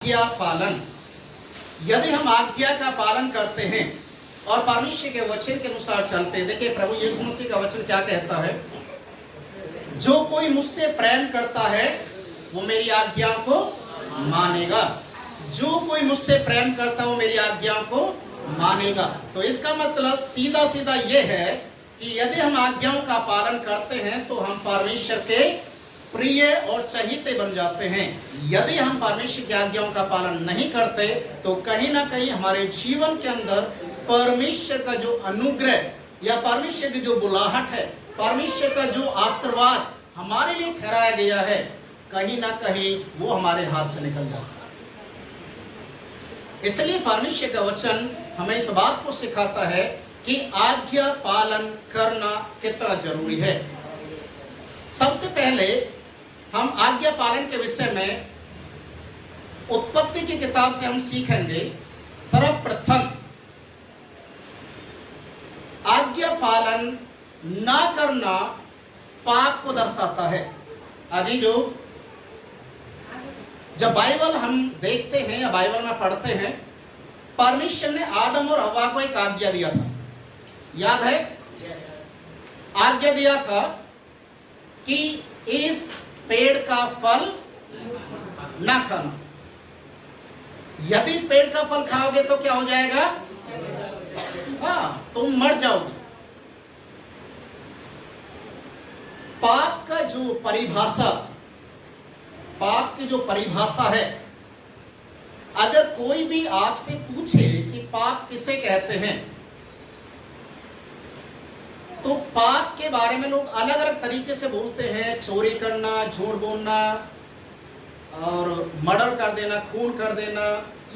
आज्ञा पालन। यदि हम आज्ञा का पालन करते हैं और परमेश्वर के वचन के अनुसार चलते हैं, देखिए प्रभु यीशु मसीह का वचन क्या कहता है, जो कोई मुझसे प्रेम करता है वो मेरी आज्ञाओं को मानेगा। जो कोई मुझसे प्रेम करता है वो मेरी आज्ञाओं को मानेगा। तो इसका मतलब सीधा सीधा ये है कि यदि हम आज्ञाओं का पालन करते हैं तो हम परमेश्वर के प्रिय और चहीते बन जाते हैं। यदि हम परमेश्वर की आज्ञाओं का पालन नहीं करते तो कहीं ना कहीं हमारे जीवन के अंदर परमेश्वर का जो अनुग्रह या परमेश्वर की जो बुलाहट है, परमेश्वर का जो आशीर्वाद हमारे लिए ठहराया गया है, कहीं ना कहीं वो हमारे हाथ से निकल जाता है। इसलिए परमेश्वर का वचन हमें इस बात को सिखाता है कि आज्ञा पालन करना कितना जरूरी है। सबसे पहले हम आज्ञा पालन के विषय में उत्पत्ति की किताब से हम सीखेंगे। सर्वप्रथम आज्ञा पालन ना करना पाप को दर्शाता है। अजीजों, जब बाइबल हम देखते हैं या बाइबल में पढ़ते हैं, परमेश्वर ने आदम और हव्वा को एक आज्ञा दिया था। याद है? आज्ञा दिया था कि इस पेड़ का फल ना खाना। यदि इस पेड़ का फल खाओगे तो क्या हो जाएगा? हाँ, तुम मर जाओगे। पाप का जो परिभाषा, पाप की जो परिभाषा है, अगर कोई भी आपसे पूछे कि पाप किसे कहते हैं, तो पाप के बारे में लोग अलग अलग तरीके से बोलते हैं। चोरी करना, झूठ बोलना और मर्डर कर देना, खून कर देना,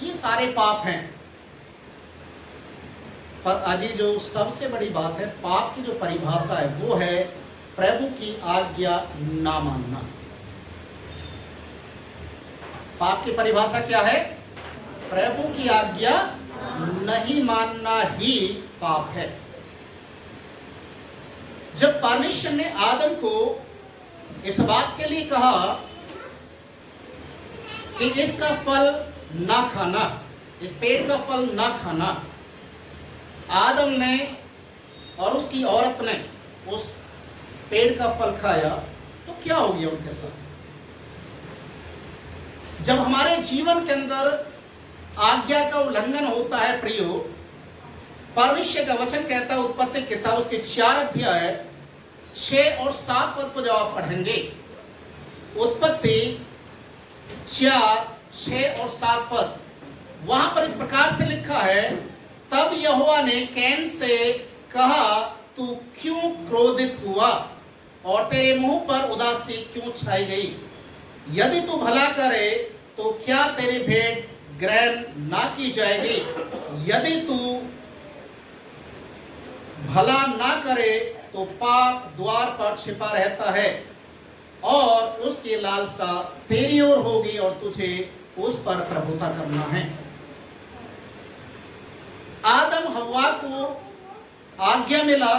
ये सारे पाप हैं। पर अजीजों, सबसे बड़ी बात है, पाप की जो परिभाषा है वो है प्रभु की आज्ञा ना मानना। पाप की परिभाषा क्या है? प्रभु की आज्ञा नहीं मानना ही पाप है। जब परमेश्वर ने आदम को इस बात के लिए कहा कि इसका फल ना खाना, इस पेड़ का फल ना खाना, आदम ने और उसकी औरत ने उस पेड़ का फल खाया, तो क्या हो गया उनके साथ? जब हमारे जीवन के अंदर आज्ञा का उल्लंघन होता है प्रियो, परमेश्वर का वचन कहता है, उत्पत्ति किताब उसके 4 अध्याय 6 और 7 पद को जब आप पढ़ेंगे, उत्पत्ति 4, 6 और 7 पद, वहां पर इस प्रकार से लिखा है, तब यहोवा ने कैन से कहा, तू क्यों क्रोधित हुआ और तेरे मुंह पर उदासी क्यों छाई गई? यदि तू भला करे तो क्या तेरी भेंट ग्रहण ना की जाएगी? यदि तू भला ना करे तो पाप द्वार पर छिपा रहता है और उसकी लालसा तेरी ओर होगी और तुझे उस पर प्रभुता करना है। आदम हव्वा को आज्ञा मिला,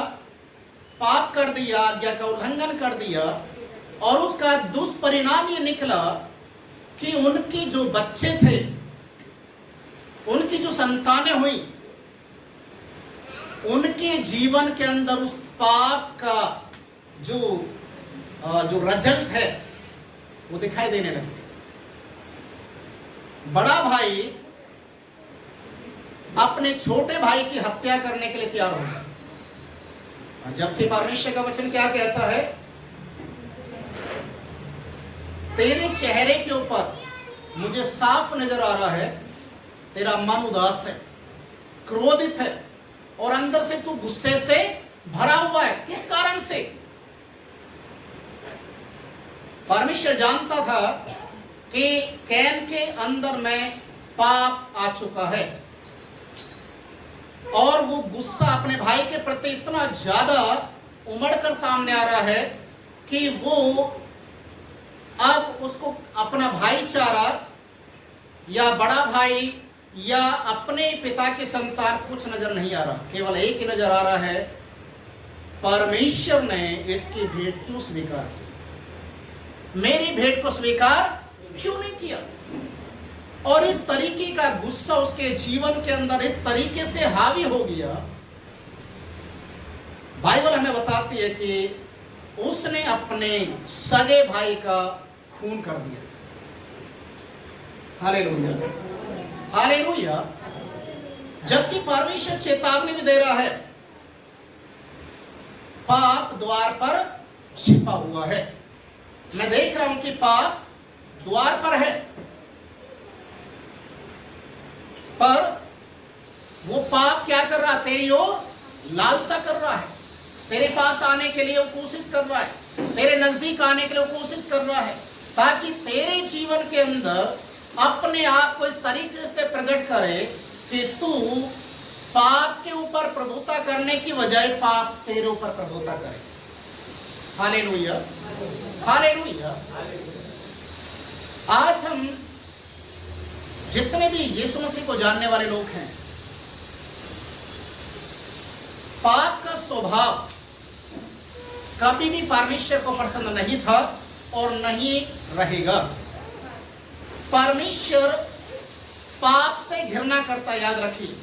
पाप कर दिया, आज्ञा का उल्लंघन कर दिया, और उसका दुष्परिणाम ये निकला कि उनकी जो बच्चे थे, उनकी जो संतानें हुई, उनके जीवन के अंदर उस पाप का जो रिजल्ट है वो दिखाई देने लगे। बड़ा भाई अपने छोटे भाई की हत्या करने के लिए तैयार हो गया, जबकि परमेश्वर का वचन क्या कहता है? तेरे चेहरे के ऊपर मुझे साफ नजर आ रहा है, तेरा मन उदास है, क्रोधित है और अंदर से तू गुस्से से भरा हुआ है। किस कारण से? परमेश्वर जानता था कि कैन के अंदर में पाप आ चुका है और वो गुस्सा अपने भाई के प्रति इतना ज्यादा उमड़कर सामने आ रहा है कि वो अब उसको अपना भाईचारा या बड़ा भाई या अपने पिता के संतान कुछ नजर नहीं आ रहा, केवल एक ही नजर आ रहा है, परमेश्वर ने इसकी भेंट क्यों स्वीकार की? मेरी भेंट को स्वीकार क्यों नहीं किया? और इस तरीके का गुस्सा उसके जीवन के अंदर इस तरीके से हावी हो गया, बाइबल हमें बताती है कि उसने अपने सगे भाई का खून कर दिया। Hallelujah, hallelujah. जबकि परमेश्वर चेतावनी भी दे रहा है, पाप द्वार पर छिपा हुआ है। मैं देख रहा हूं कि पाप द्वार पर है, पर वो पाप क्या कर रहा है? तेरी ओर लालसा कर रहा है, तेरे पास आने के लिए वो कोशिश कर रहा है, तेरे नजदीक आने के लिए वो कोशिश कर रहा है, ताकि तेरे जीवन के अंदर अपने आप को इस तरीके से प्रकट करे कि तू पाप के ऊपर प्रभुता करने की बजाय पाप तेरे ऊपर प्रभुता करे। Hallelujah, hallelujah. आज हम जितने भी यीशु मसीह को जानने वाले लोग हैं, पाप का स्वभाव कभी भी परमेश्वर को पसंद नहीं था और नहीं रहेगा। परमेश्वर पाप से घृणा करता, याद रखिए,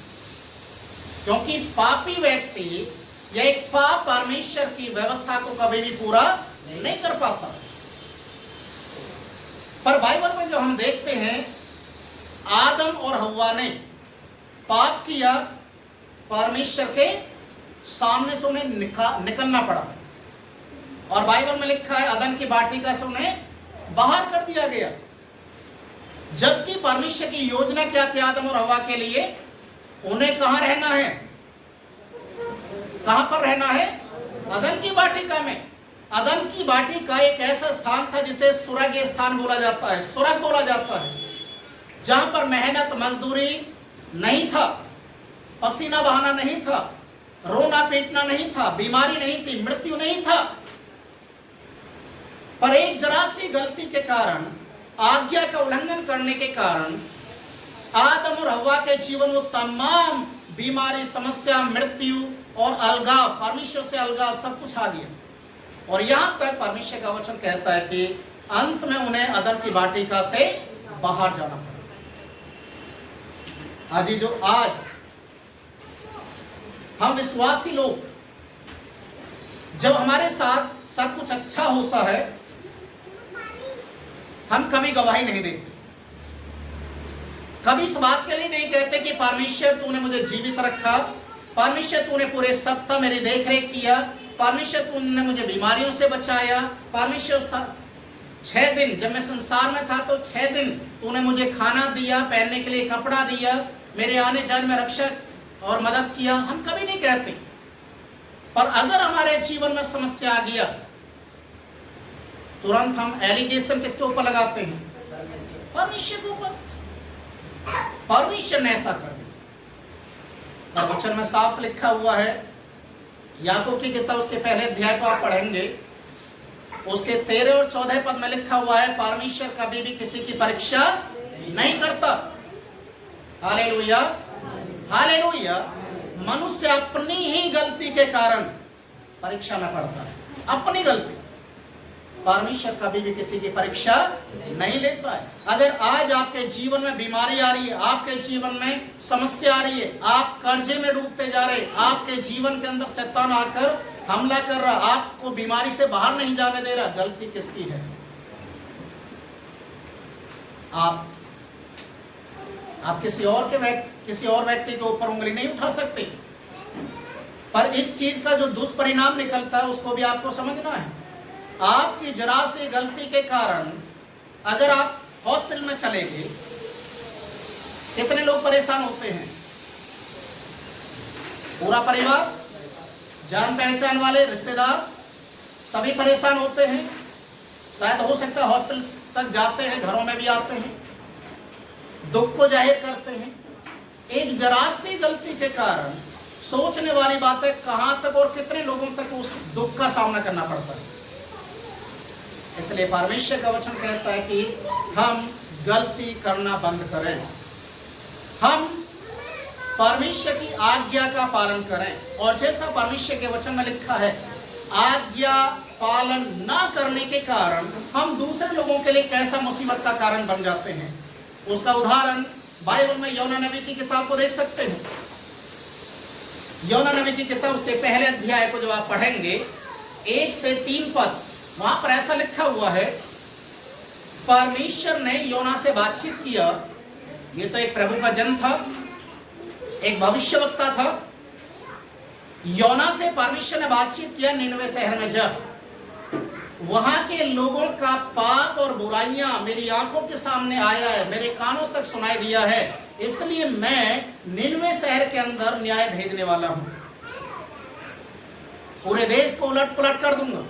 क्योंकि पापी व्यक्ति या एक पाप परमेश्वर की व्यवस्था को कभी भी पूरा नहीं कर पाता। पर बाइबल में जो हम देखते हैं, आदम और हव्वा ने पाप किया, परमेश्वर के सामने से उन्हें निकलना पड़ा, और बाइबल में लिखा है अदन की वाटिका से उन्हें बाहर कर दिया गया। जबकि परमेश्वर की योजना क्या थी आदम और हव्वा के लिए? उन्हें कहां रहना है? कहां पर रहना है? अदन की वाटिका में। अदन की वाटिका एक ऐसा स्थान था जिसे स्वर्ग स्थान बोला जाता है, स्वर्ग बोला जाता है, जहां पर मेहनत मजदूरी नहीं था, पसीना बहाना नहीं था, रोना पीटना नहीं था, बीमारी नहीं थी, मृत्यु नहीं था। पर एक जरा सी गलती के कारण, आज्ञा का उल्लंघन करने के कारण आदम और हव्वा के जीवन में तमाम बीमारी, समस्या, मृत्यु और अलगाव, परमेश्वर से अलगाव सब कुछ आ गया। और यहां तक परमेश्वर का वचन कहता है कि अंत में उन्हें अदन की वाटिका से बाहर जाना पड़ा। आज जो आज हम विश्वासी लोग, जब हमारे साथ सब कुछ अच्छा होता है, हम कभी गवाही नहीं देते, कभी इस बात के लिए नहीं कहते कि परमेश्वर तूने मुझे जीवित रखा, परमेश्वर तूने पूरे सप्ताह मेरी देखरेख किया, परमेश्वर तूने मुझे बीमारियों से बचाया, परमेश्वर 6 दिन जब मैं संसार में था तो 6 दिन तूने मुझे खाना दिया, पहनने के लिए कपड़ा दिया, मेरे आने जाने में रक्षक और मदद किया। हम कभी नहीं कहते। पर अगर हमारे जीवन में समस्या आ गया, तुरंत हम एलिगेशन किसके ऊपर लगाते हैं? परमेश्वर के ऊपर। परमेश्वर ने ऐसा कर दिया। और वचन में साफ लिखा हुआ है, याकूब की किताब उसके पहले अध्याय को आप पढ़ेंगे, उसके 13 और 14 पद में लिखा हुआ है, परमेश्वर कभी भी किसी की परीक्षा नहीं करता। Hallelujah, hallelujah. मनुष्य अपनी ही गलती के कारण परीक्षा में पड़ता है, अपनी गलती। परमेश्वर कभी भी किसी की परीक्षा नहीं लेता है। अगर आज आपके जीवन में बीमारी आ रही है, आपके जीवन में समस्या आ रही है, आप कर्जे में डूबते जा रहे, आपके जीवन के अंदर शैतान आकर हमला कर रहा, आपको बीमारी से बाहर नहीं जाने दे रहा, गलती किसकी है? आप किसी और व्यक्ति के ऊपर उंगली नहीं उठा सकते। पर इस चीज का जो दुष्परिणाम निकलता है उसको भी आपको समझना है। आपकी जरा सी गलती के कारण अगर आप हॉस्पिटल में चले गए, कितने लोग परेशान होते हैं? पूरा परिवार, जान पहचान वाले, रिश्तेदार, सभी परेशान होते हैं। शायद हो सकता है हॉस्पिटल तक जाते हैं, घरों में भी आते हैं, दुख को जाहिर करते हैं। एक जरा सी गलती के कारण सोचने वाली बात है कहां तक और कितने लोगों तक उस दुख का सामना करना पड़ता है। इसलिए परमेश्वर का वचन कहता है कि हम गलती करना बंद करें, हम परमेश्वर की आज्ञा का पालन करें। और जैसा परमेश्वर के वचन में लिखा है, आज्ञा पालन ना करने के कारण हम दूसरे लोगों के लिए कैसा मुसीबत का कारण बन जाते हैं। उसका उदाहरण बाइबल में योना नबी की किताब को देख सकते हैं। योना नबी की किताब उसके पहले अध्याय को जब आप पढ़ेंगे 1 से 3 पद, वहां पर ऐसा लिखा हुआ है, परमेश्वर ने योना से बातचीत किया। ये तो एक प्रभु का जन था, एक भविष्यवक्ता था। योना से परमेश्वर ने बातचीत किया, निनवे शहर में जा, वहां के लोगों का पाप और बुराइयां मेरी आंखों के सामने आया है, मेरे कानों तक सुनाई दिया है, इसलिए मैं निनवे शहर के अंदर न्याय भेजने वाला हूं। पूरे देश को उलट पुलट कर दूंगा,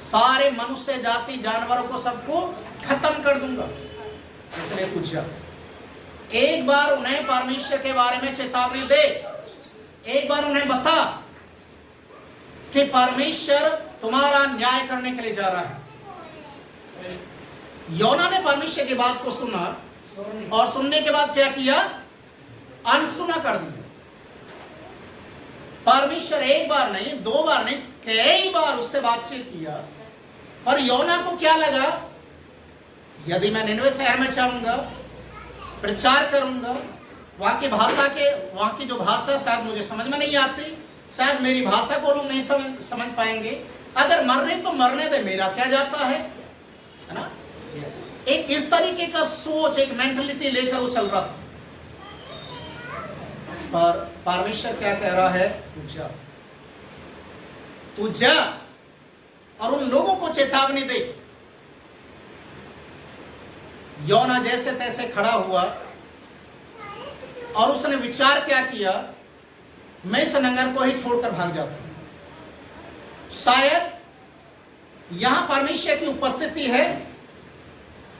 सारे मनुष्य जाति जानवरों को सबको खत्म कर दूंगा। इसलिए पूछा, एक बार उन्हें परमेश्वर के बारे में चेतावनी दे, एक बार उन्हें बता कि परमेश्वर तुम्हारा न्याय करने के लिए जा रहा है। योना ने परमेश्वर की बात को सुना और सुनने के बाद क्या किया? अनसुना कर दिया। परमेश्वर एक बार नहीं, 2 बार नहीं, कई बार उससे बातचीत किया। और योना को क्या लगा, यदि मैं निनवे शहर में जाऊंगा, प्रचार करूंगा, वहां की जो भाषा शायद मुझे समझ में नहीं आती, शायद मेरी भाषा को लोग नहीं समझ पाएंगे, अगर मर रहे तो मरने दे, मेरा क्या जाता है ना। एक इस तरीके का सोच, एक मेंटलिटी लेकर वो चल रहा था। पर परमेश्वर क्या कह रहा है? तू जा और उन लोगों को चेतावनी दे। योना जैसे तैसे खड़ा हुआ और उसने विचार क्या किया, मैं इस नगर को ही छोड़कर भाग जाता हूं। शायद यहां परमेश्वर की उपस्थिति है,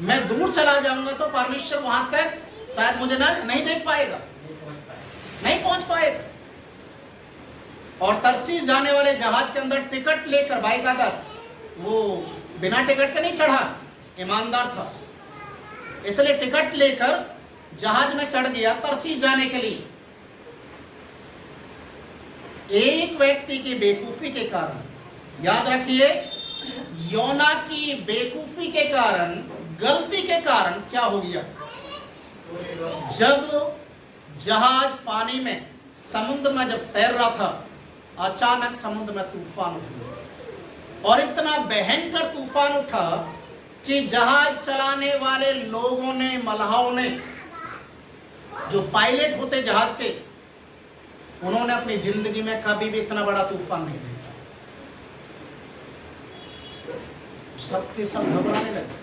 मैं दूर चला जाऊंगा तो परमेश्वर वहां तक शायद मुझे नहीं देख पाएगा, नहीं पहुंच पाएगा। और तरसीस जाने वाले जहाज के अंदर टिकट लेकर बाकायदा, वो बिना टिकट के नहीं चढ़ा, ईमानदार था, इसलिए टिकट लेकर जहाज में चढ़ गया तरसीस जाने के लिए। एक व्यक्ति की बेवकूफी के कारण, याद रखिए, योना की बेवकूफी के कारण, गलती के कारण क्या हो गया? जब जहाज पानी में, समुद्र में जब तैर रहा था, अचानक समुद्र में तूफान उठ गया और इतना भयंकर तूफान उठा कि जहाज चलाने वाले लोगों ने, मल्लाहों ने, जो पायलट होते जहाज के, उन्होंने अपनी जिंदगी में कभी भी इतना बड़ा तूफान नहीं देखा। सबके सब घबराने लगे।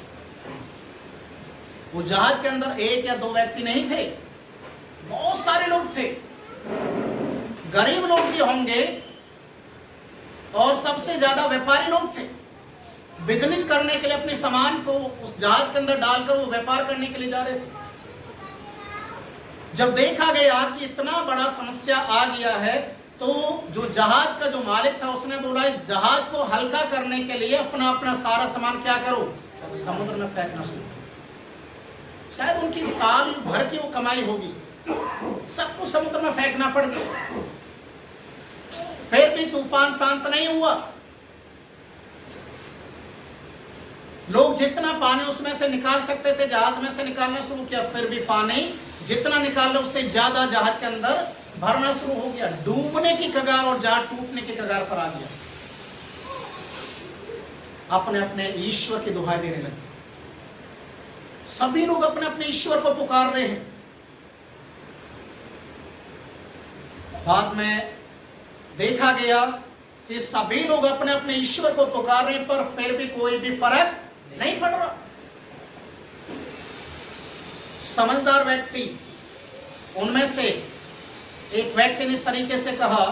वो जहाज के अंदर 1 या 2 व्यक्ति नहीं थे, बहुत सारे लोग थे। गरीब लोग भी होंगे और सबसे ज्यादा व्यापारी लोग थे। बिजनेस करने के लिए अपने सामान को उस जहाज के अंदर डालकर वो व्यापार करने के लिए जा रहे थे। जब देखा गया कि इतना बड़ा समस्या आ गया है, तो जो जहाज का जो मालिक था उसने बोला, जहाज को हल्का करने के लिए अपना अपना सारा सामान क्या करो, समुद्र में फेंकना शुरू करो। शायद उनकी साल भर की वो कमाई होगी, सब कुछ समुद्र में फेंकना पड़ गया। फिर भी तूफान शांत नहीं हुआ। लोग जितना पानी उसमें से निकाल सकते थे जहाज में से निकालना शुरू किया, फिर भी पानी जितना निकाल लो उससे ज्यादा जहाज के अंदर भरना शुरू हो गया। डूबने की कगार और जहाज टूटने की कगार पर आ गया। अपने अपने ईश्वर की दुहाई देने लगे। सभी लोग अपने अपने ईश्वर को पुकार रहे हैं। बाद में देखा गया कि सभी लोग अपने अपने ईश्वर को पुकार रहे हैं, पर फिर भी कोई भी फर्क नहीं पड़ रहा। समझदार व्यक्ति, उनमें से एक व्यक्ति ने इस तरीके से कहा,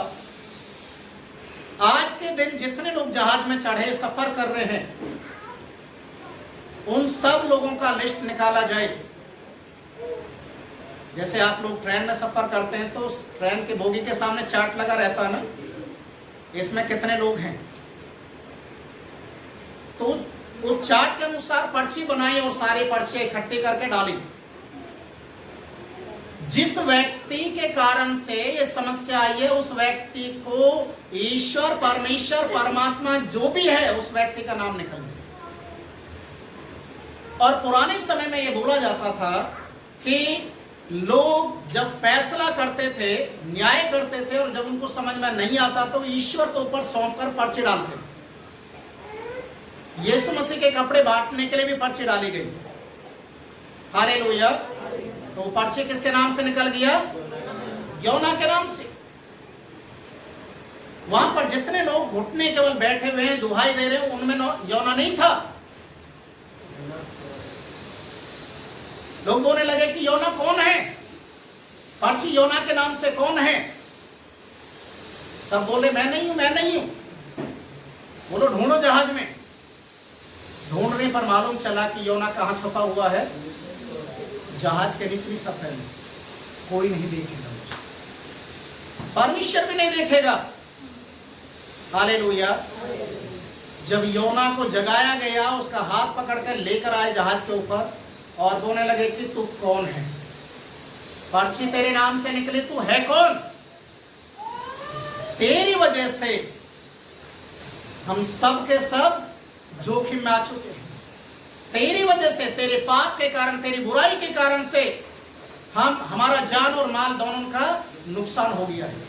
आज के दिन जितने लोग जहाज में चढ़े सफर कर रहे हैं, उन सब लोगों का लिस्ट निकाला जाए। जैसे आप लोग ट्रेन में सफर करते हैं तो ट्रेन के बोगी के सामने चार्ट लगा रहता है ना, इसमें कितने लोग हैं, तो उस चार्ट के अनुसार पर्ची बनाई और सारी पर्ची इकट्ठी करके डाली। जिस व्यक्ति के कारण से ये समस्या आई है, उस व्यक्ति को ईश्वर, परमेश्वर, परमात्मा जो भी है, उस व्यक्ति का नाम निकल जाए। और पुराने समय में यह बोला जाता था कि लोग जब फैसला करते थे, न्याय करते थे, और जब उनको समझ में नहीं आता तो ईश्वर के ऊपर सौंपकर पर्ची डालते थे। यीशु मसीह के कपड़े बांटने के लिए भी पर्ची डाली गई। हालेलुया। तो पर्ची किसके नाम से निकल गया? योना के नाम से। वहां पर जितने लोग घुटने केवल बैठे हुए हैं, दुहाई दे रहे हैं, उनमें योना नहीं था। लोग बोलने लगे कि योना कौन है, पर्ची योना के नाम से कौन है? सब बोले मैं नहीं हूं, मैं नहीं हूं। बोलो ढूंढो जहाज में। ढूंढने पर मालूम चला कि योना कहां छुपा हुआ है? जहाज के निचली सतह में। कोई नहीं देखेगा, परमेश्वर भी नहीं देखेगा। हालेलुया। जब योना को जगाया गया, उसका हाथ पकड़कर लेकर आए जहाज के ऊपर और बोलने लगे कि तू कौन है? पर्ची तेरे नाम से निकली, तू है कौन? तेरी वजह से हम सब के सब जोखिम में आ चुके हैं। तेरी वजह से, तेरे पाप के कारण, तेरी बुराई के कारण से हमारा जान और माल दोनों का नुकसान हो गया है।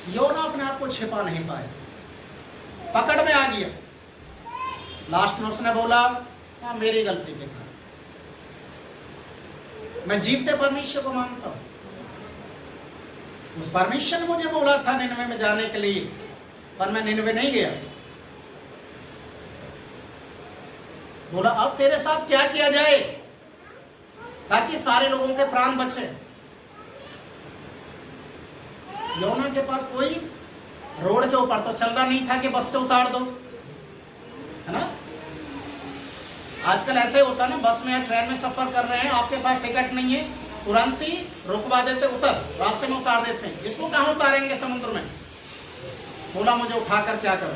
योना अपने आप को छिपा नहीं पाया, पकड़ में आ गया। लास्ट में उसने बोला हाँ मेरी गलती के कारण। मैं जीवते परमेश्वर को मानता हूं। उस परमेश्वर ने मुझे बोला था निनवे में जाने के लिए, पर मैं निनवे नहीं गया। बोला अब तेरे साथ क्या किया जाए ताकि सारे लोगों के प्राण बचे। योना के पास कोई रोड के ऊपर तो चलना नहीं था कि बस से उतार दो, है ना? आजकल ऐसे होता ना, बस में या ट्रेन में सफर कर रहे हैं, आपके पास टिकट नहीं है, तुरंत ही रुकवा देते, उतर, रास्ते में उतार देते हैं। इसको कहां उतारेंगे? समुद्र में। बोला मुझे उठाकर क्या करो?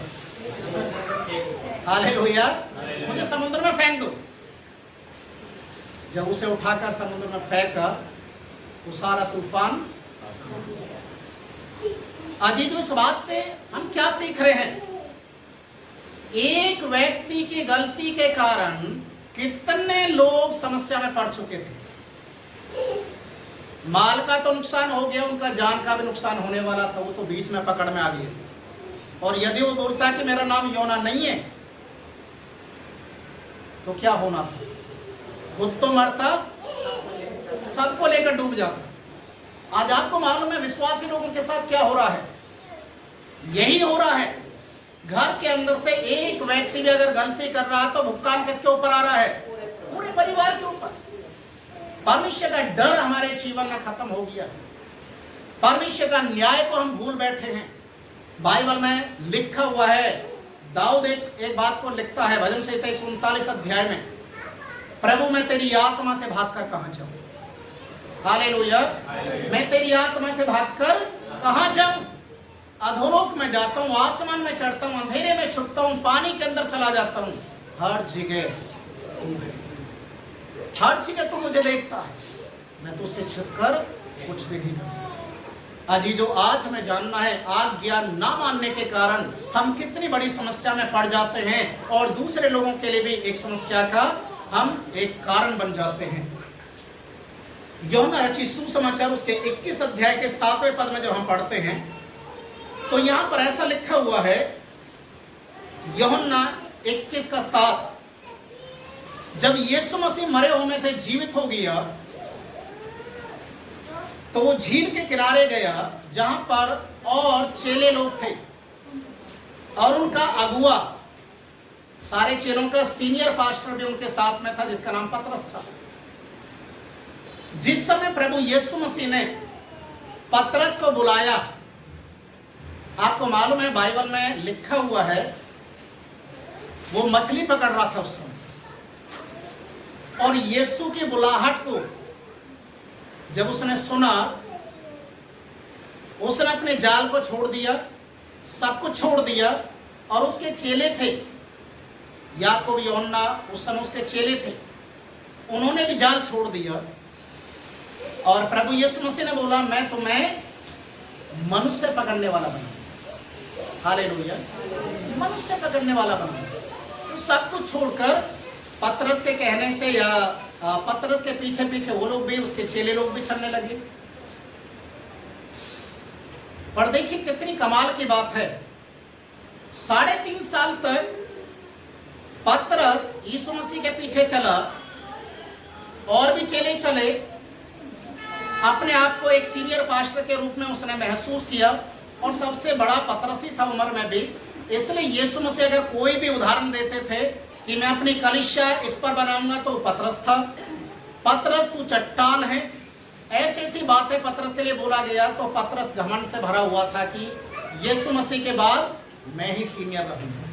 हालेलुया। मुझे समुद्र में फेंक दो। जब उसे उठाकर समुद्र में फेंका, वो सारा तूफान। अजीजों, इस बात से हम क्या सीख रहे हैं? एक व्यक्ति की गलती के कारण कितने लोग समस्या में पड़ चुके थे। माल का तो नुकसान हो गया, उनका जान का भी नुकसान होने वाला था। वो तो बीच में पकड़ में आ गए। और यदि वो बोलता कि मेरा नाम योना नहीं है, तो क्या होना था? खुद तो मरता, सबको लेकर डूब जाता। आज आपको मालूम है विश्वासी लोगों के साथ क्या हो रहा है? यही हो रहा है। घर के अंदर से एक व्यक्ति भी अगर गलती कर रहा है तो भुगतान किसके ऊपर आ रहा है? पूरे परिवार के ऊपर। परमेश्वर का डर हमारे जीवन में खत्म हो गया। परमेश्वर का न्याय को हम भूल बैठे हैं। बाइबल में लिखा हुआ है, दाऊद एक बात को लिखता है भजन संहिता 139 अध्याय में, प्रभु मैं तेरी आत्मा से भागकर कहां जाऊं? हालेलुया। मैं तेरी आत्मा से भागकर कहां जाऊं? अधोलोक में जाता हूं, आसमान में चढ़ता हूं, अंधेरे में छुपता हूं, पानी के अंदर चला जाता हूं, हर जगह तू है। हर जगह तू मुझे देखता है। मैं तुझसे छिपकर कुछ भी नहीं कर सकता। अजीजों, आज हमें जानना है आज्ञा ना मानने के कारण हम कितनी बड़ी समस्या में पड़ जाते हैं और दूसरे लोगों के लिए भी एक समस्या का हम एक कारण बन जाते हैं। यूहन्ना रचित सुसमाचार उसके 21 अध्याय के 7वें पद में जब हम पढ़ते हैं तो यहां पर ऐसा लिखा हुआ है, यूहन्ना 21 का 7, जब यीशु मसीह मरे हुए में से जीवित हो गया तो वो झील के किनारे गया जहां पर और चेले लोग थे और उनका अगुआ, सारे चेलों का सीनियर पास्टर भी उनके साथ में था जिसका नाम पतरस था। जिस समय प्रभु यीशु मसीह ने पतरस को बुलाया, आपको मालूम है बाइबल में लिखा हुआ है वो मछली पकड़ रहा था उस समय, और यीशु की बुलाहट को जब उसने सुना, उसने अपने जाल को छोड़ दिया, सब कुछ छोड़ दिया, और उसके चेले थे, याकूब यूहन्ना उस समय उसके चेले थे, उन्होंने भी जाल छोड़ दिया। और प्रभु यीशु मसीह ने बोला मैं तुम्हें मनुष्य पकड़ने वाला बनाऊंगा। हालेलुया। मनुष्य पकड़ने वाला बनाऊंगा। तो सब कुछ छोड़कर पतरस के कहने से या पतरस के पीछे पीछे वो लोग भी, उसके चेले लोग भी चलने लगे। पर देखिए कितनी कमाल की बात है, 3.5 साल तक पतरस यीशु मसीह के पीछे चला और भी चेले चले। अपने आप को एक सीनियर पास्टर के रूप में उसने महसूस किया और सबसे बड़ा पतरस ही था उम्र में भी। इसलिए यीशु मसीह अगर कोई भी उदाहरण देते थे कि मैं अपनी कलीसिया इस पर बनाऊंगा तो पतरस था। पतरस तू चट्टान है, ऐसी ऐसी बातें पतरस के लिए बोला गया। तो पतरस घमंड से भरा हुआ था कि यीशु मसीह के बाद मैं ही सीनियर रहूंगा।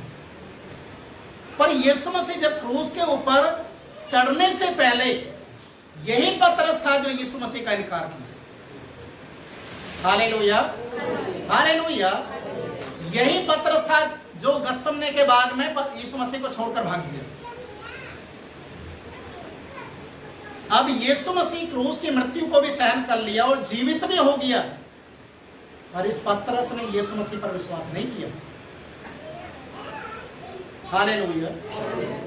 पर यीशु मसीह जब क्रूस के ऊपर चढ़ने से पहले यही पतरस था जो यीशु मसीह का इनकार किया। Hallelujah, hallelujah. यही पतरस था जो गत्समने के बाग में यीशु मसीह को छोड़कर भाग गया। अब यीशु मसीह क्रूस की मृत्यु को भी सहन कर लिया और जीवित भी हो गया, और इस पतरस ने यीशु मसीह पर विश्वास नहीं किया। हालेलुया।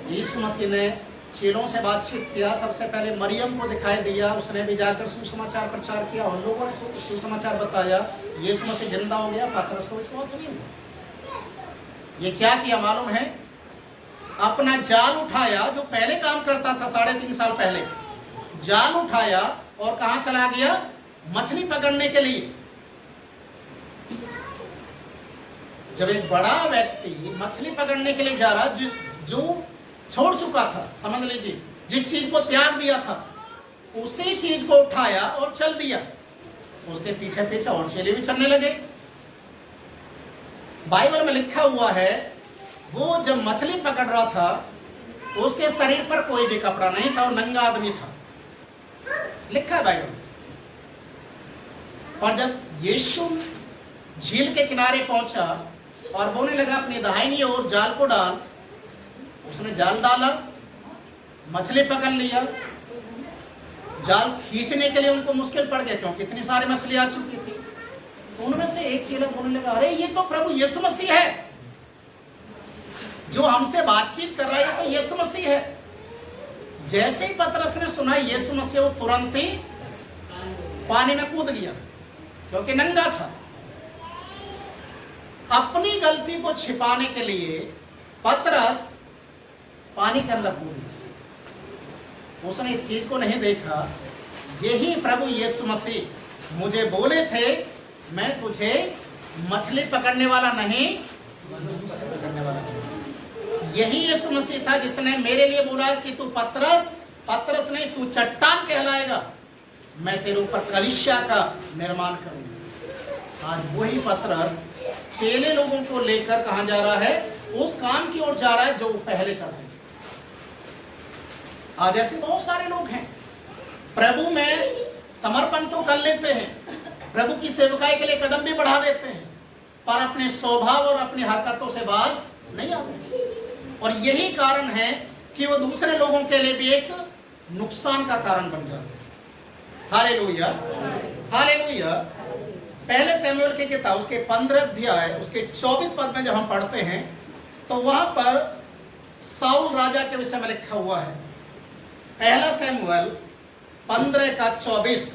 यीशु मसीह ने चेलों से बातचीत किया, सबसे पहले मरियम को दिखाई दिया, उसने भी जाकर सुसमाचार प्रचार किया और लोगों ने सुसमाचार बताया। यीशु मसीह जिंदा हो गया, पतरस को विश्वास नहीं हुआ। ये क्या किया मालूम है? अपना जाल उठाया, जो पहले काम करता था 3.5 साल पहले, जाल उठाया और कहां चला गया? मछली पकड़ने के लिए। जब एक बड़ा व्यक्ति मछली पकड़ने के लिए जा रहा, जो छोड़ चुका था, समझ लीजिए, जिस चीज को त्याग दिया था, उसी चीज को उठाया और चल दिया। उसके पीछे पीछे और चेले भी चलने लगे। बाइबल में लिखा हुआ है, वो जब मछली पकड़ रहा था उसके शरीर पर कोई भी कपड़ा नहीं था और नंगा आदमी था, लिखा है बाइबल। और जब यीशु झील के किनारे पहुंचा और बोलने लगा अपनी दाहिनी ओर जाल को डाल, उसने जाल डाला, मछली पकड़ लिया। जाल खींचने के लिए उनको मुश्किल पड़ गया क्योंकि इतनी सारी मछली आ चुकी थी। तो उनमें से एक चेला बोलने लगा, अरे ये तो प्रभु यीशु मसीह है, जो हमसे बातचीत कर रहा है, तो यीशु मसीह है। जैसे ही पतरस ने सुना यीशु मसीह, वो तुरंत ही पानी में कूद गया क्योंकि नंगा था। अपनी गलती को छिपाने के लिए पतरस पानी के अंदर कूद गया। उसने इस चीज को नहीं देखा, यही प्रभु यीशु मसीह मुझे बोले थे, मैं तुझे मछली पकड़ने वाला नहीं, मनुष्य पकड़ने वाला हूं। यही यीशु मसीह था जिसने मेरे लिए बोला कि तू पतरस, पतरस नहीं, तू चट्टान कहलाएगा, मैं तेरे ऊपर कलीसिया का निर्माण करूंगा। आज वही पतरस चेले लोगों को लेकर कहां जा रहा है? उस काम की ओर जा रहा है जो पहले कर रहे थे। आज ऐसे बहुत सारे लोग हैं, प्रभु में समर्पण तो कर लेते हैं, प्रभु की सेवकाई के लिए कदम भी बढ़ा देते हैं, पर अपने स्वभाव और अपनी हरकतों से बाज नहीं आते। और यही कारण है कि वो दूसरे लोगों के लिए भी एक नुकसान का कारण बन जाते हैं। Hallelujah, hallelujah. पहले शमूएल की किताब उसके 15 अध्याय उसके 24 पद में जब हम पढ़ते हैं तो वहां पर साउल राजा के विषय में लिखा हुआ है। पहला शमूएल 15:24।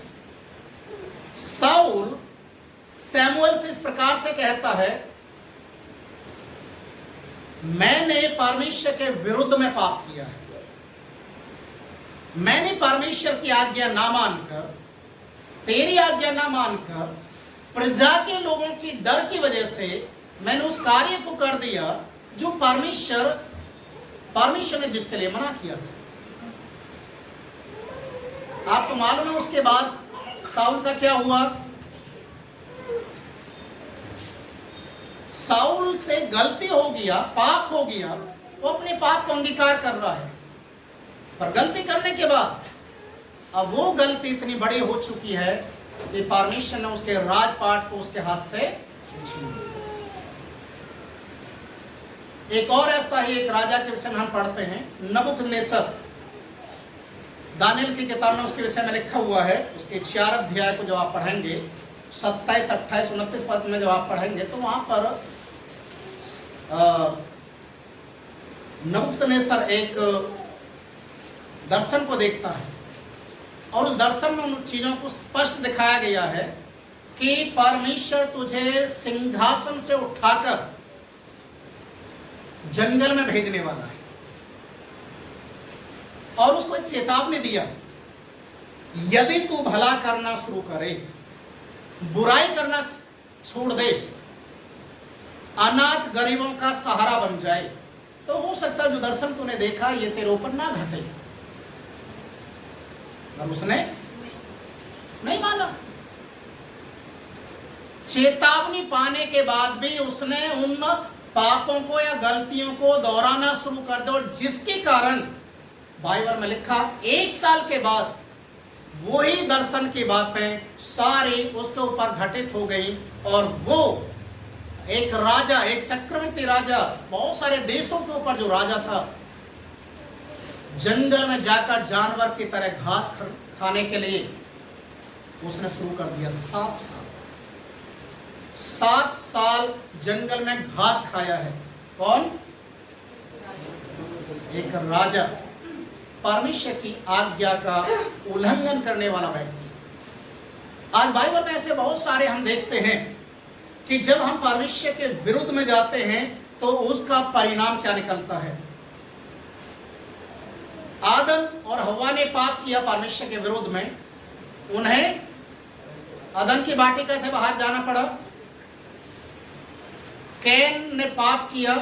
साउल शमूएल से इस प्रकार से कहता है, मैंने परमेश्वर के विरुद्ध में पाप किया है। मैंने परमेश्वर की आज्ञा ना मानकर, तेरी आज्ञा ना मानकर, प्रजा के लोगों की डर की वजह से मैंने उस कार्य को कर दिया जो परमेश्वर ने जिसके लिए मना किया था। आपको मालूम है उसके बाद साउल का क्या हुआ? साउल से गलती हो गया, पाप हो गया, वो अपने पाप को अंगीकार कर रहा है, पर गलती करने के बाद अब वो गलती इतनी बड़ी हो चुकी है कि परमेश्वर ने उसके राजपाट को उसके हाथ से छीन लिया। एक और ऐसा ही एक राजा के विषय में हम पढ़ते हैं, नबूकदनेस्सर। दानियल की किताब में उसके विषय में लिखा हुआ है, उसके 4 अध्याय को जब आप पढ़ेंगे, 27, 28, 29 पद में जब आप पढ़ेंगे तो वहां पर नबूकदनेस्सर एक दर्शन को देखता है और उस दर्शन में उन चीजों को स्पष्ट दिखाया गया है कि परमेश्वर तुझे सिंहासन से उठाकर जंगल में भेजने वाला है। और उसको एक चेतावनी दिया, यदि तू भला करना शुरू करे, बुराई करना छोड़ दे, अनाथ गरीबों का सहारा बन जाए, तो हो सकता है जो दर्शन तूने देखा ये तेरे ऊपर ना घटे। और उसने नहीं माना। चेतावनी पाने के बाद भी उसने उन पापों को या गलतियों को दोहराना शुरू कर दिया, और जिसके कारण बाइबल में लिखा 1 साल के बाद वही दर्शन की बातें सारी उसके ऊपर घटित हो गई। और वो एक राजा, एक चक्रवर्ती राजा, बहुत सारे देशों के ऊपर जो राजा था, जंगल में जाकर जानवर की तरह घास खाने के लिए उसने शुरू कर दिया। 7 साल जंगल में घास खाया है। कौन? एक राजा, परमेश्वर की आज्ञा का उल्लंघन करने वाला व्यक्ति। आज बाइबल में ऐसे बहुत सारे हम देखते हैं कि जब हम परमेश्वर के विरुद्ध में जाते हैं तो उसका परिणाम क्या निकलता है। आदम और हव्वा ने पाप किया परमेश्वर के विरुद्ध में, उन्हें अदन की वाटिका से बाहर जाना पड़ा। कैन ने पाप किया,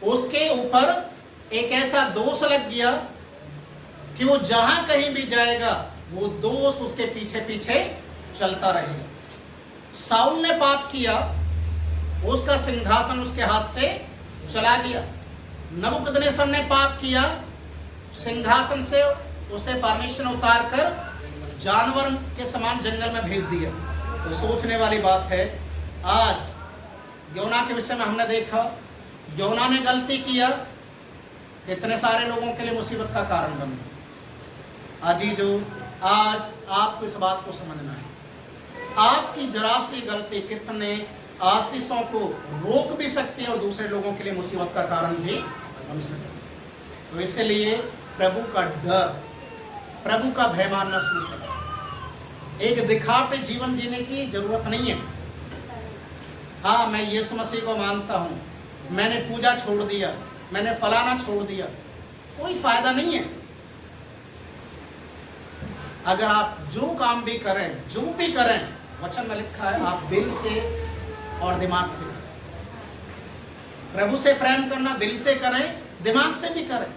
उसके ऊपर एक ऐसा दोष लग गया कि वो जहां कहीं भी जाएगा वो दोष उसके पीछे पीछे चलता रहेगा। साउल ने पाप किया, उसका सिंहासन उसके हाथ से चला गया। नबूकदनेस्सर ने पाप किया, सिंहासन से उसे परमेश्वर ने उतार कर जानवर के समान जंगल में भेज दिया। तो सोचने वाली बात है, आज योना के विषय में हमने देखा, योना ने गलती किया, कितने सारे लोगों के लिए मुसीबत का कारण बन गया। अजीजो, आज आपको इस बात को समझना है, आपकी जरा सी गलती कितने आशीषों को रोक भी सकती है और दूसरे लोगों के लिए मुसीबत का कारण भी बन सकती है। तो इसलिए प्रभु का डर, प्रभु का भय मानना शुरू करें। एक दिखावटी जीवन जीने की जरूरत नहीं है। हाँ, मैं यीशु मसीह को मानता हूँ, मैंने पूजा छोड़ दिया, मैंने फलाना छोड़ दिया, कोई फायदा नहीं है। अगर आप जो काम भी करें, जो भी करें, वचन में लिखा है आप दिल से और दिमाग से करें। प्रभु से प्रेम करना दिल से करें, दिमाग से भी करें।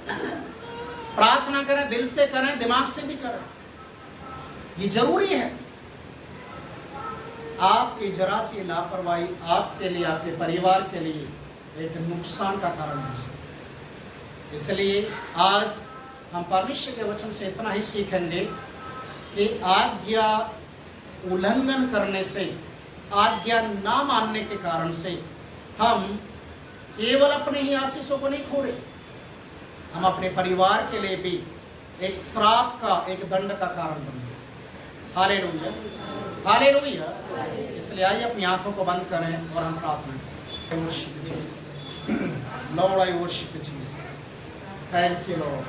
प्रार्थना करें, दिल से करें, दिमाग से भी करें। ये जरूरी है। आपकी जरा सी लापरवाही आपके लिए, आपके परिवार के लिए एक नुकसान का कारण हो सकता है। इसलिए आज हम परमेश्वर के वचन से इतना ही सीखेंगे कि आज्ञा उल्लंघन करने से, आज्ञा ना मानने के कारण से हम केवल अपने ही आशीषों को नहीं खो रहे, हम अपने परिवार के लिए भी एक श्राप का, एक दंड का कारण बन गए। Hallelujah, hallelujah. इसलिए आइए अपनी आंखों को बंद करें और हम प्रार्थना करें। Lord, I worship you, Jesus. Thank you, Lord.